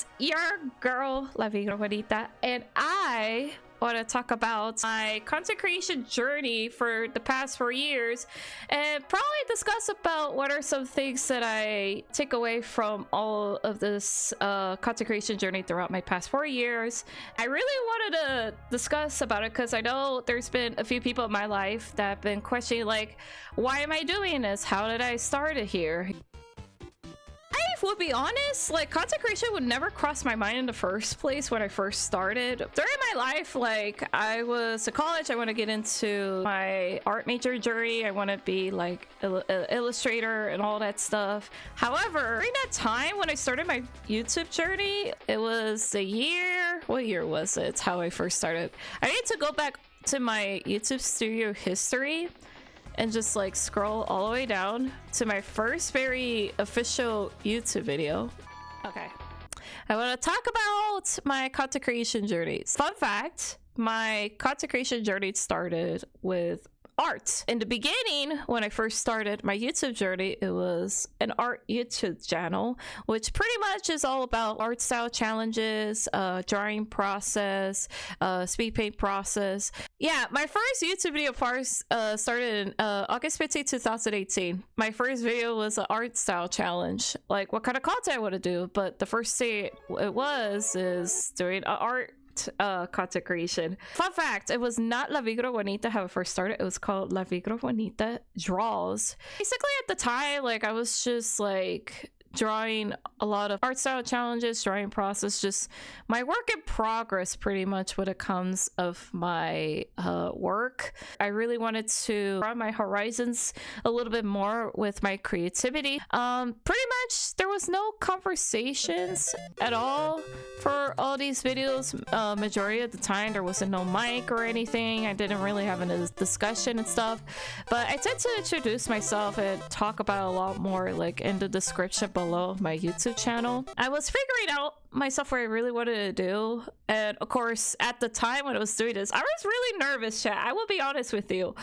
It's your girl, La Vigra Juanita, and I want to talk about my content creation journey for the past 4 years and probably discuss about what are some things that I take away from all of this content creation journey throughout my past 4 years. I really wanted to discuss about it because I know there's been a few people in my life that have been questioning, like, why am I doing this? How did I start it here? Would be honest, like, content creation would never cross my mind in the first place when I first started. During my life, like, I was in college, I want to get into my art major journey, I want to be like an illustrator and all that stuff. However, during that time when I started my YouTube journey, it was a year, what year was it? It's how I first started. I need to go back to my YouTube studio history and just like scroll all the way down to my first very official YouTube video. Okay, I want to talk about my content creation journey. Fun fact, my content creation journey started with art. In the beginning, when I first started my YouTube journey, it was an art YouTube channel, which pretty much is all about art style challenges, drawing process, speed paint process. Yeah, my first YouTube video started in August 15, 2018. My first video was an art style challenge, like what kind of content I want to do, but the first thing it was is doing an art content creation. Fun fact, it was not La Vigra Juanita how it first started. It was called La Vigra Juanita Draws. Basically at the time, like, I was just like drawing a lot of art style challenges, drawing process, just my work in progress pretty much when it comes of my work. I really wanted to broaden my horizons a little bit more with my creativity. Pretty much there was no conversations at all for all these videos. Majority of the time there wasn't no mic or anything. I didn't really have a discussion and stuff, but I tend to introduce myself and talk about a lot more, like in the description below my YouTube channel. I was figuring out myself what I really wanted to do, and of course at the time when I was doing this, I was really nervous, chat. I will be honest with you.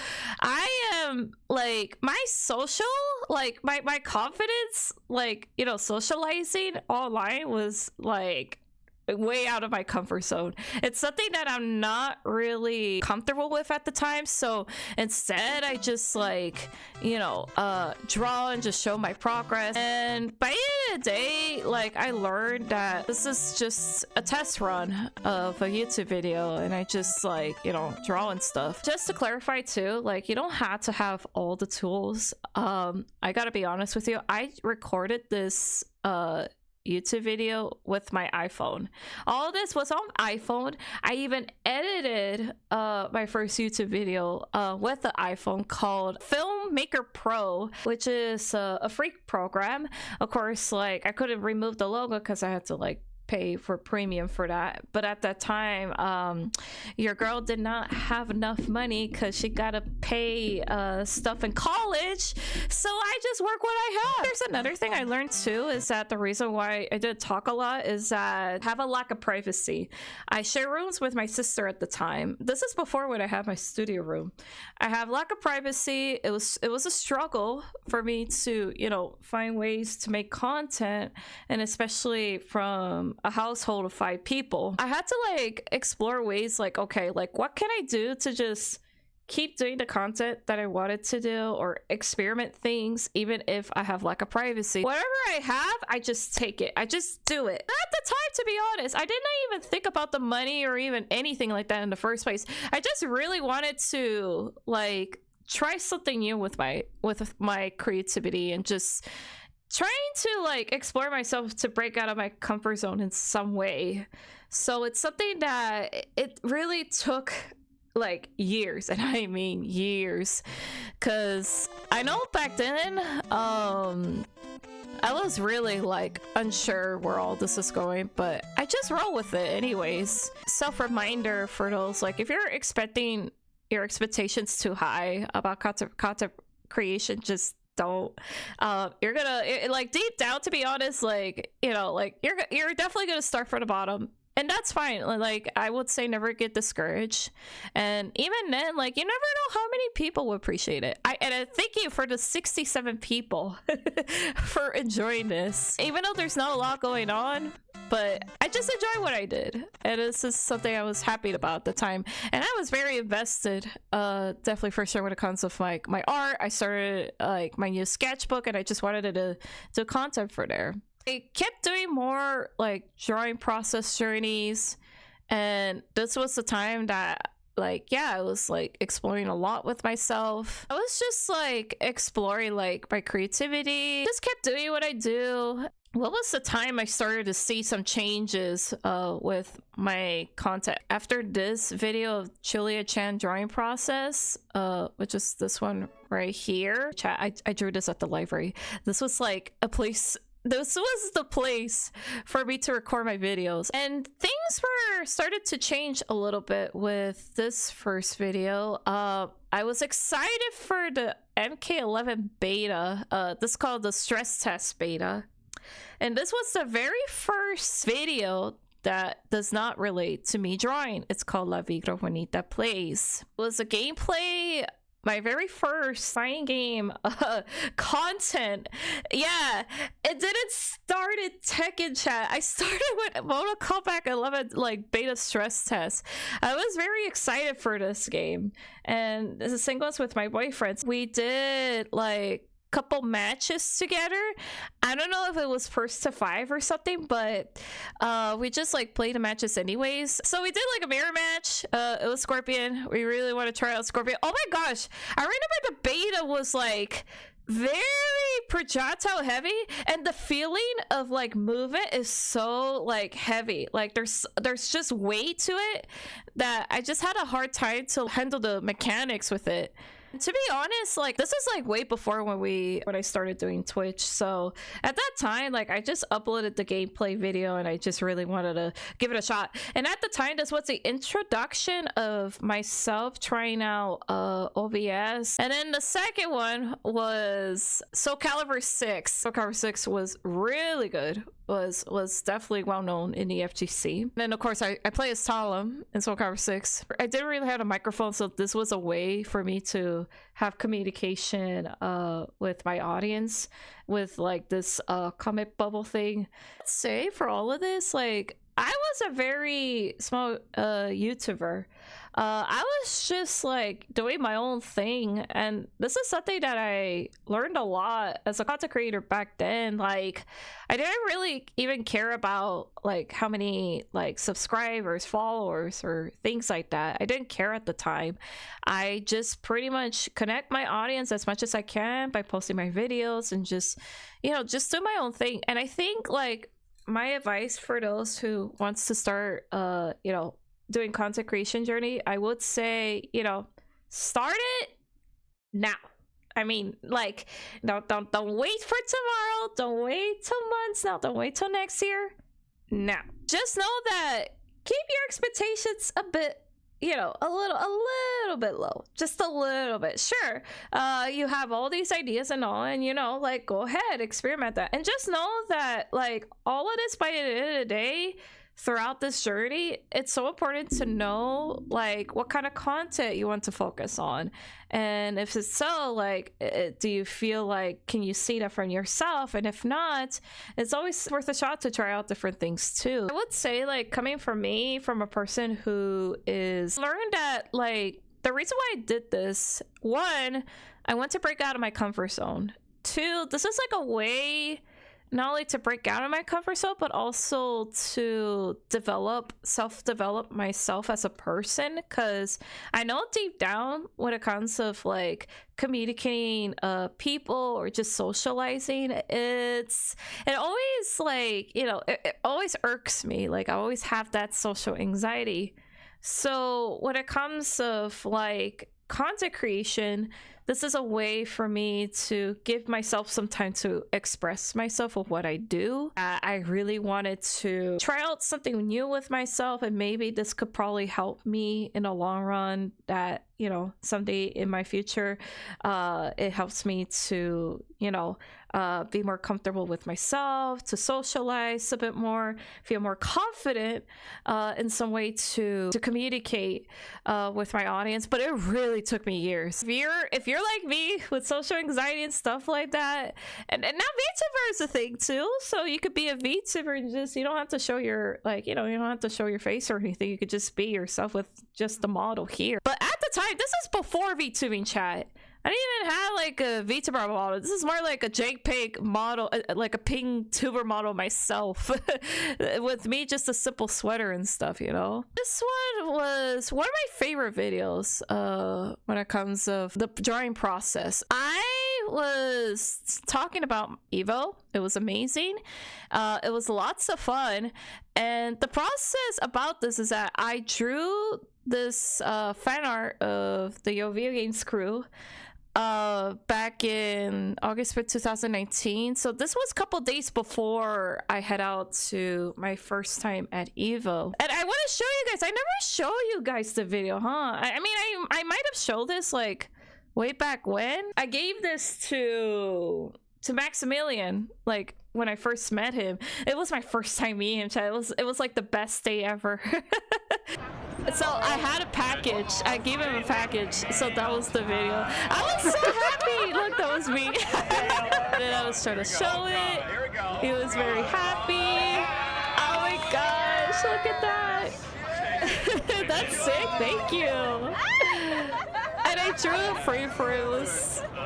I am like, my social, like my confidence, like, you know, socializing online was like way out of my comfort zone. It's something that I'm not really comfortable with at the time, so instead I just, like, you know, draw and just show my progress. And by the end of the day, like, I learned that this is just a test run of a YouTube video, and I just, like, you know, draw and stuff. Just to clarify too, like, you don't have to have all the tools. I gotta be honest with you, I recorded this YouTube video with my iPhone. All of this was on iPhone. I even edited my first YouTube video with the iPhone called Filmmaker Pro, which is a free program. Of course, like, I couldn't remove the logo because I had to like pay for premium for that, but at that time your girl did not have enough money because she gotta pay stuff in college, so I just work what I have. There's another thing I learned too, is that the reason why I did talk a lot is that I have a lack of privacy. I share rooms with my sister at the time. This is before when I had my studio room. I have lack of privacy. It was a struggle for me to, you know, find ways to make content, and especially from a household of 5 people. I had to like explore ways, like, okay, like, what can I do to just keep doing the content that I wanted to do, or experiment things even if I have lack of privacy. Whatever I have, I just take it. I just do it. At the time, to be honest, I did not even think about the money or even anything like that in the first place. I just really wanted to like try something new with my creativity, and just trying to like explore myself to break out of my comfort zone in some way. So it's something that it really took like years, and I mean years, because I know back then I was really like unsure where all this is going, but I just roll with it anyways. Self-reminder for those, like, if you're expecting your expectations too high about content creation, just don't. You're gonna like, deep down, to be honest, like, you know, like, you're definitely gonna start from the bottom, and that's fine. Like, I would say never get discouraged, and even then, like, you never know how many people will appreciate it. I thank you for the 67 people for enjoying this, even though there's not a lot going on. but I just enjoy what I did, and this is something I was happy about at the time, and I was very invested, definitely for sure when it comes to like my art. I started like my new sketchbook, and I just wanted to do content for there. I kept doing more like drawing process journeys, and this was the time that like, yeah, I was like exploring a lot with myself. I was just like exploring like my creativity, just kept doing what I do. What was the time I started to see some changes with my content? After this video of Julia Chan drawing process, which is this one right here. Chat, I drew this at the library. This was like a place, this was the place for me to record my videos, and things were started to change a little bit with this first video. I was excited for the MK11 beta. This is called the stress test beta, and this was the very first video that does not relate to me drawing. It's called La Vigra Bonita Plays. It was a gameplay, my very first fighting game content. Yeah, it didn't start in Tekken chat. I started with Mortal Kombat 11 like beta stress test. I was very excited for this game, and the thing was with my boyfriends, we did like couple matches together. I don't know if it was first to 5 or something, but we just like played the matches anyways. So we did like a mirror match. It was Scorpion. We really want to try out Scorpion. Oh my gosh, I remember the beta was like very projectile heavy, and the feeling of like movement is so like heavy. Like there's just weight to it that I just had a hard time to handle the mechanics with it. To be honest, like this is like way before when I started doing Twitch. So at that time, like I just uploaded the gameplay video and I just really wanted to give it a shot. And at the time, this was the introduction of myself trying out OBS. And then the second one was Soul Calibur 6. Soul Calibur 6 was really good. Was definitely well known in the FGC. And then of course I play as Talum in Soul Calibur 6. I didn't really have a microphone, so this was a way for me to have communication with my audience with like this comment bubble thing. I'd say for all of this, like I was a very small YouTuber. I was just like doing my own thing, and this is something that I learned a lot as a content creator back then. Like I didn't really even care about like how many like subscribers, followers, or things like that. I didn't care at the time. I just pretty much connect my audience as much as I can by posting my videos and just, you know, just do my own thing. And I think like my advice for those who wants to start you know, doing content creation journey, I would say, you know, start it now. I mean, like don't wait for tomorrow, don't wait till months now, don't wait till next year. Now just know that keep your expectations a bit, you know, a little bit low, just a little bit. Sure, you have all these ideas and all, and you know, like go ahead, experiment that, and just know that like all of this, by the end of the day, throughout this journey, it's so important to know like what kind of content you want to focus on. And if it's so, like do you feel like, can you see that from yourself? And if not, it's always worth a shot to try out different things too. I would say, like, coming from me, from a person who is learned that like the reason why I did this, one, I want to break out of my comfort zone. Two, this is like a way not only to break out of my comfort zone, but also to self-develop myself as a person. Because I know deep down, when it comes of like communicating people or just socializing, it always, like, you know, it always irks me. Like I always have that social anxiety. So when it comes of like content creation, this is a way for me to give myself some time to express myself of what I do. I really wanted to try out something new with myself, and maybe this could probably help me in the long run, that, you know, someday in my future, it helps me to, you know, be more comfortable with myself, to socialize a bit more, feel more confident in some way to communicate with my audience. But it really took me years. If you're you're like me with social anxiety and stuff like that, and now VTuber is a thing too, so you could be a VTuber and just, you don't have to show your, like, you know, you don't have to show your face or anything. You could just be yourself with just the model here. But at the time, this is before VTubing, chat. I didn't even have like a VTuber model. This is more like a JPEG model, like a ping tuber model myself. With me just a simple sweater and stuff, you know. This one was one of my favorite videos when it comes of the drawing process. I was talking about Evo. It was amazing. It was lots of fun, and the process about this is that I drew this fan art of the Yo Video Games crew back in August 5th, 2019. So this was a couple days before I head out to my first time at Evo. And I want to show you guys, I never show you guys the video, huh? I mean, I might have showed this like way back when. I gave this to Maximilian, like when I first met him. It was my first time meeting him, chat. It was like the best day ever. So I had a package. I gave him a package. So that was the video. I was so happy. Look, that was me. Then I was trying to show it. He was very happy. Oh my gosh, look at that. That's sick. Thank you. And I drew a frame for it.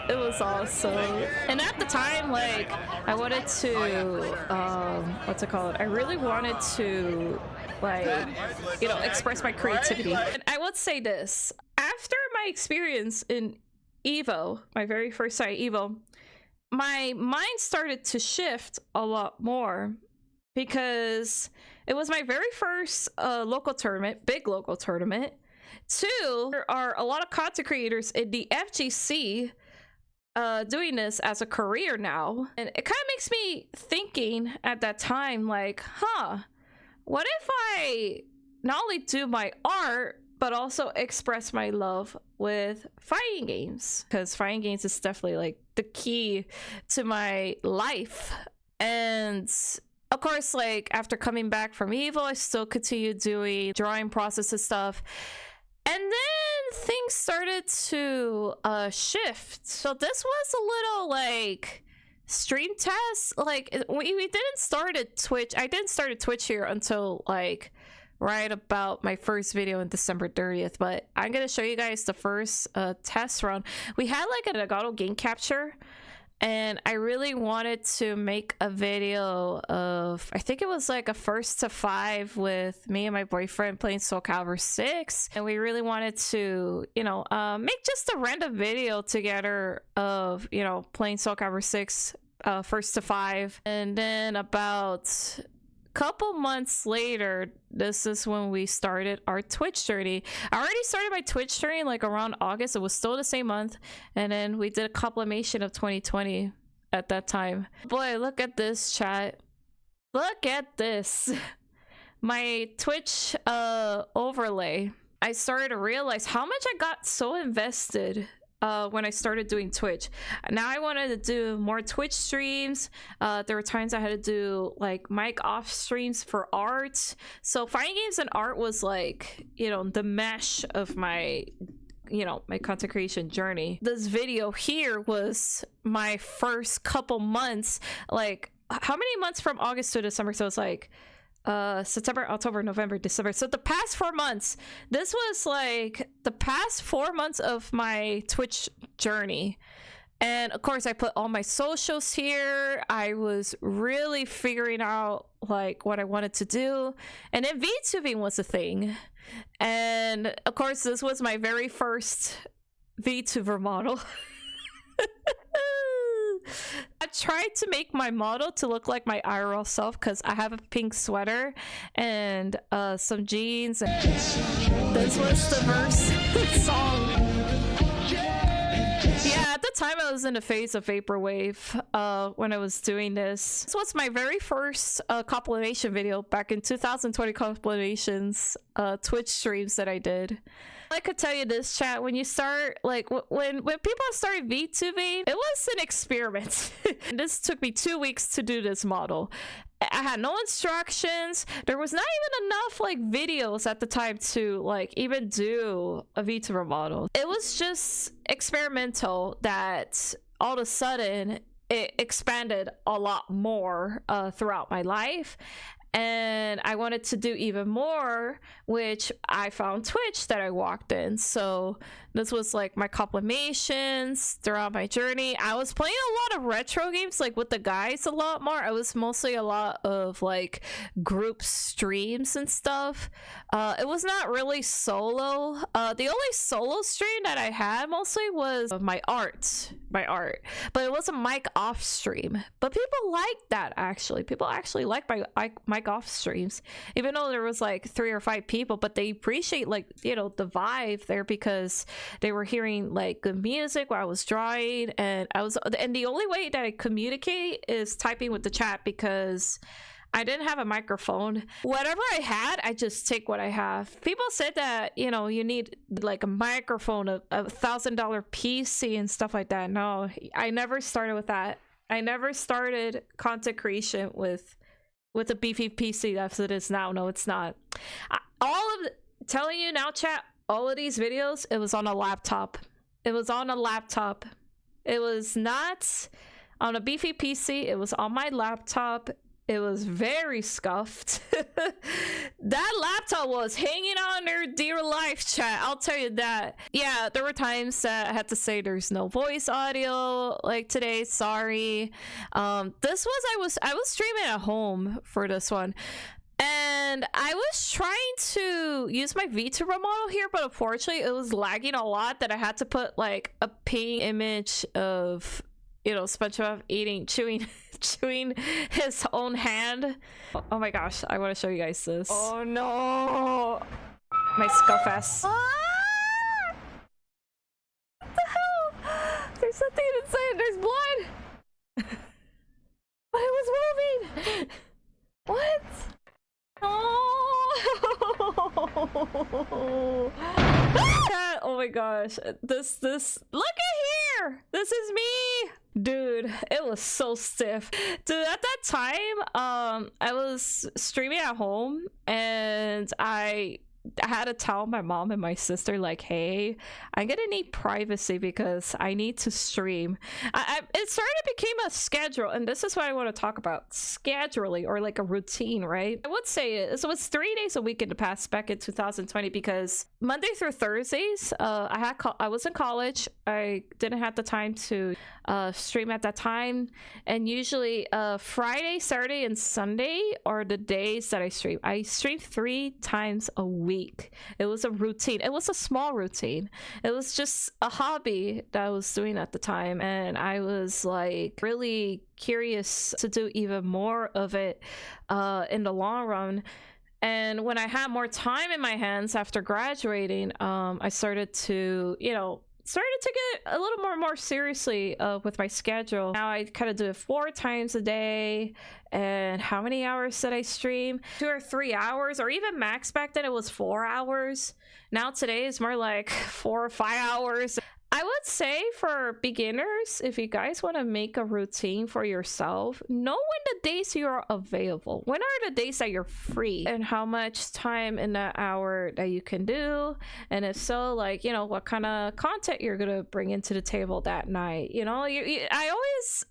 It was awesome. And at the time, like, I wanted to what's it called? I really wanted to, like, you know, express my creativity. And I would say this, after my experience in Evo, my very first time at Evo, my mind started to shift a lot more, because it was my very first local tournament, big local tournament. Two, there are a lot of content creators in the FGC doing this as a career now, and it kind of makes me thinking at that time, like, what if I not only do my art but also express my love with fighting games? Because fighting games is definitely like the key to my life. And of course, like, after coming back from Evo, I still continue doing drawing processes stuff. And then things started to shift. So this was a little like stream test. Like, we didn't start at Twitch. I didn't start at Twitch here until like right about my first video on December 30th. But I'm gonna show you guys the first test run. We had like an Elgato game capture, and I really wanted to make a video of, I think it was like a 1st to 5 with me and my boyfriend playing Soul Calibur 6. And we really wanted to, you know, make just a random video together of, you know, playing Soul Calibur 6 1st to 5. And then about couple months later, this is when we started our Twitch journey. I already started my Twitch journey like around August. It was still the same month, and then we did a compilation of 2020 at that time. Boy, look at this, chat. Look at this. My Twitch overlay. I started to realize how much I got so invested when I started doing Twitch. Now I wanted to do more Twitch streams. There were times I had to do like mic off streams for art. So fighting games and art was like, you know, the mesh of my, you know, my content creation journey. This video here was my first couple months. Like, how many months from August to December? So it's like September, October, November, December. So the past 4 months, this was like the past 4 months of my Twitch journey. And of course, I put all my socials here. I was really figuring out like what I wanted to do. And then VTubing was a thing. And of course, this was my very first VTuber model. I tried to make my model to look like my IRL self, because I have a pink sweater and some jeans, and this was the verse song. Yeah, at the time I was in the phase of Vaporwave when I was doing this. This was my very first compilation video back in 2020 compilations Twitch streams that I did. I could tell you this, chat, when you start, like, when people started VTubing, it was an experiment. This took me 2 weeks to do this model. I had no instructions. There was not even enough like videos at the time to like even do a VTuber model. It was just experimental that all of a sudden it expanded a lot more throughout my life. And I wanted to do even more, which I found Twitch that I walked in. So this was like my compilations throughout my journey. I was playing a lot of retro games, like with the guys a lot more. I was mostly a lot of like group streams and stuff. It was not really solo. The only solo stream that I had mostly was my art, but it was a mic off stream. But people liked that actually. People actually like my mic off streams, even though there was like 3 or 5 people, but they appreciate like, you know, the vibe there because they were hearing like good music while I was drawing, and the only way that I communicate is typing with the chat because I didn't have a microphone. Whatever I had, I just take what I have. People said that, you know, you need like a microphone, a $1,000 PC and stuff like that. No, I never started with that. I never started content creation with a beefy PC as it is now. No, it's not. Telling you now, chat, all of these videos, it was on a laptop. It was on a laptop. It was not on a beefy PC. It was on my laptop. It was very scuffed. That laptop was hanging on there dear life, chat. I'll tell you that. Yeah, there were times that I had to say there's no voice audio like today. Sorry. I was streaming at home for this one. And I was trying to use my VTuber model here, but unfortunately it was lagging a lot that I had to put like a ping image of, you know, SpongeBob chewing his own hand. Oh my gosh, I want to show you guys this. Oh no! My scuff ass. Ah! What the hell? There's something inside. There's blood. But it was moving. What? Oh! Oh my gosh, this look at here, this is me, dude. It was so stiff, dude. At that time I was streaming at home and I had to tell my mom and my sister like, hey, I'm gonna need privacy because I need to stream. It started to become a schedule, and this is what I want to talk about: scheduling, or like a routine, right? I would say it was 3 days a week in the past back in 2020 because Monday through Thursdays I was in college. I didn't have the time to stream at that time, and usually Friday, Saturday, and Sunday are the days that I stream. I stream 3 times a week. It was a routine. It was a small routine. It was just a hobby that I was doing at the time, and I was like really curious to do even more of it in the long run. And when I had more time in my hands after graduating, I started to, you know, get a little more seriously with my schedule. Now I kind of do it 4 times a day. And how many hours did I stream? 2 or 3 hours, or even max back then it was 4 hours. Now today is more like 4 or 5 hours. I would say for beginners, if you guys want to make a routine for yourself, know when the days you are available. When are the days that you're free, and how much time in that hour that you can do, and if so, like, you know, what kind of content you're gonna bring into the table that night. You know, I always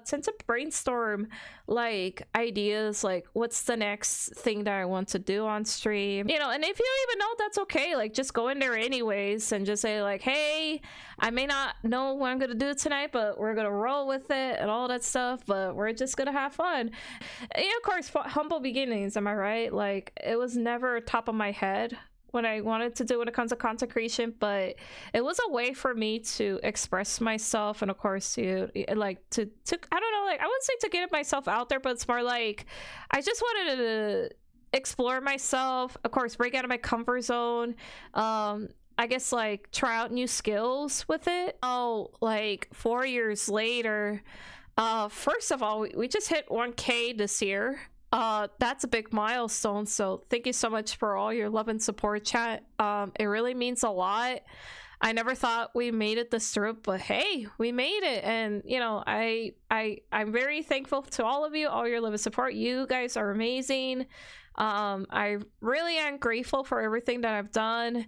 tend to brainstorm like ideas, like what's the next thing that I want to do on stream, you know. And if you don't even know, that's okay. Like, just go in there anyways and just say like, hey, I may not know what I'm gonna do tonight, but we're gonna roll with it and all that stuff, but we're just gonna have fun. And of course, humble beginnings, am I right? Like, it was never top of my head when I wanted to do when it comes to content creation, but it was a way for me to express myself, and of course to like to I don't know, like, I wouldn't say to get myself out there, but it's more like I just wanted to explore myself, of course, break out of my comfort zone, I guess, like, try out new skills with it. Oh, like 4 years later, first of all, we just hit 1K this year. that's a big milestone. So thank you so much for all your love and support, chat. It really means a lot. I never thought we made it this through, but hey, we made it. And you know, I'm very thankful to all of you, all your love and support. You guys are amazing. I really am grateful for everything that I've done.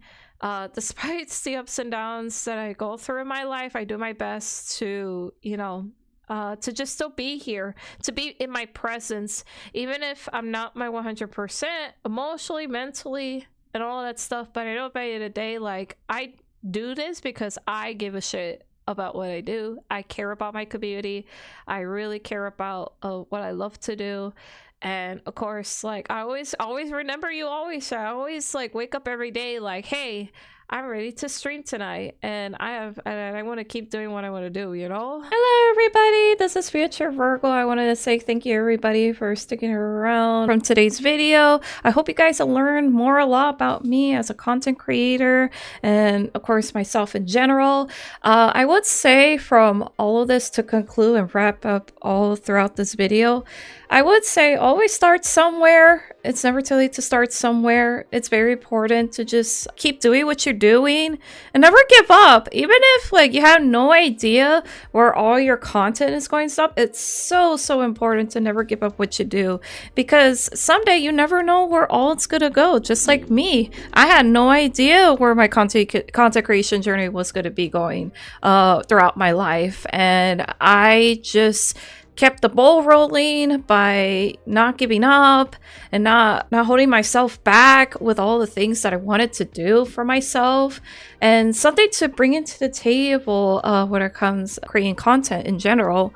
Despite the ups and downs that I go through in my life, I do my best to, you know, to just still be here, to be in my presence, even if I'm not my 100% emotionally, mentally, and all that stuff. But I know by the end of the day, like, I do this because I give a shit about what I do. I care about my community. I really care about what I love to do. And of course, like, I always remember you always. I always like wake up every day like, hey, I'm ready to stream tonight, and I want to keep doing what I want to do, you know? Hello, everybody. This is Future Virgo. I wanted to say thank you, everybody, for sticking around from today's video. I hope you guys have learned a lot about me as a content creator, and of course, myself in general. I would say from all of this to conclude and wrap up all throughout this video, I would say always start somewhere. It's never too late to start somewhere. It's very important to just keep doing what you're doing and never give up. Even if like you have no idea where all your content is going to stop, it's so important to never give up what you do, because someday you never know where all it's gonna go. Just like me, I had no idea where my content creation journey was gonna be going throughout my life, and I just kept the ball rolling by not giving up and not holding myself back with all the things that I wanted to do for myself, and something to bring into the table when it comes to creating content in general.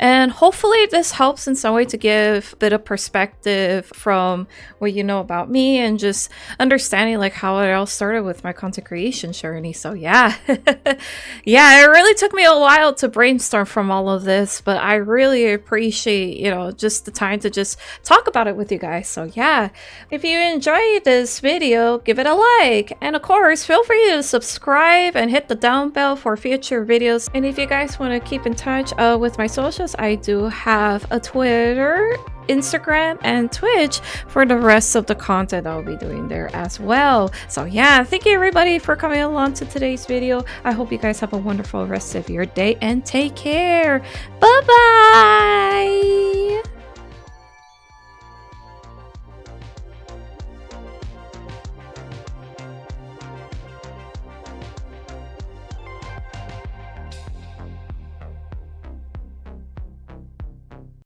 And hopefully this helps in some way to give a bit of perspective from what you know about me and just understanding like how it all started with my content creation journey. So yeah, yeah, it really took me a while to brainstorm from all of this, but I really appreciate, you know, just the time to just talk about it with you guys. So yeah, if you enjoyed this video, give it a like, and of course feel free to subscribe and hit the down bell for future videos. And if you guys want to keep in touch with my socials, I do have a Twitter, Instagram, and Twitch for the rest of the content I'll be doing there as well. So yeah, thank you everybody for coming along to today's video. I hope you guys have a wonderful rest of your day and take care. Bye bye.